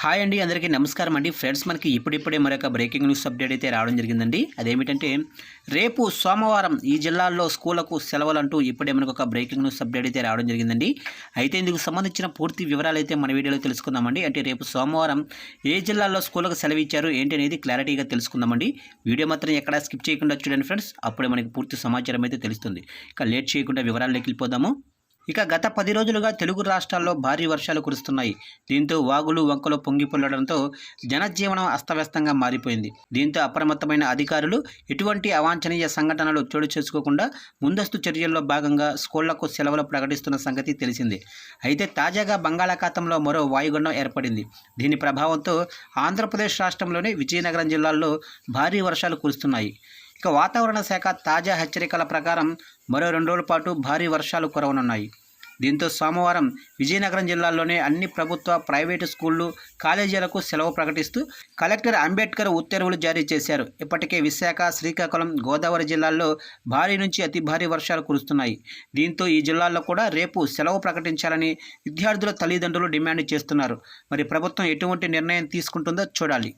Hi అండి, అందరికీ నమస్కారం అండి. ఫ్రెండ్స్, మనకి ఇప్పుడిప్పుడే మరొక బ్రేకింగ్ న్యూస్ అప్డేట్ అయితే రావడం జరిగిందండి. అదేమిటంటే రేపు సోమవారం ఈ జిల్లాల్లో స్కూళ్లకు సెలవులంటూ ఇప్పుడే మనకు ఒక బ్రేకింగ్ న్యూస్ అప్డేట్ అయితే రావడం జరిగిందండి. అయితే ఇందుకు సంబంధించిన పూర్తి వివరాలు అయితే మన వీడియోలో తెలుసుకుందామండి. అంటే రేపు సోమవారం ఏ జిల్లాల్లో స్కూళ్ళకు సెలవు ఇచ్చారు ఏంటి అనేది క్లారిటీగా తెలుసుకుందామండి. వీడియో మాత్రం ఎక్కడా స్కిప్ చేయకుండా చూడండి ఫ్రెండ్స్, అప్పుడే మనకి పూర్తి సమాచారం అయితే తెలుస్తుంది. ఇక లేట్ చేయకుండా వివరాల్లోకి వెళ్ళిపోదాము. ఇక గత 10 రోజులుగా తెలుగు రాష్ట్రాల్లో భారీ వర్షాలు కురుస్తున్నాయి. దీంతో వాగులు వంకలు పొంగిపొల్లడంతో జనజీవనం అస్తవ్యస్తంగా మారిపోయింది. దీంతో అప్రమత్తమైన అధికారులు ఎటువంటి అవాంఛనీయ సంఘటనలు చోటు చేసుకోకుండా ముందస్తు చర్యల్లో భాగంగా స్కూళ్లకు సెలవులు ప్రకటిస్తున్న సంగతి తెలిసిందే. అయితే తాజాగా బంగాళాఖాతంలో మరో వాయుగుండం ఏర్పడింది. దీని ప్రభావంతో ఆంధ్రప్రదేశ్ రాష్ట్రంలోని విజయనగరం జిల్లాల్లో భారీ వర్షాలు కురుస్తున్నాయి. ఇక వాతావరణ శాఖ తాజా హెచ్చరికల ప్రకారం మరో 2 రోజుల పాటు భారీ వర్షాలు కురవనున్నాయి. దీంతో సోమవారం విజయనగరం జిల్లాలోని అన్ని ప్రభుత్వ, ప్రైవేటు స్కూళ్లు, కాలేజీలకు సెలవు ప్రకటిస్తూ కలెక్టర్ అంబేద్కర్ ఉత్తర్వులు జారీ చేశారు. ఇప్పటికే విశాఖ, శ్రీకాకుళం, గోదావరి జిల్లాల్లో భారీ నుంచి అతి భారీ వర్షాలు కురుస్తున్నాయి. దీంతో ఈ జిల్లాల్లో కూడా రేపు సెలవు ప్రకటించాలని విద్యార్థుల తల్లిదండ్రులు డిమాండ్ చేస్తున్నారు. మరి ప్రభుత్వం ఎటువంటి నిర్ణయం తీసుకుంటుందో చూడాలి.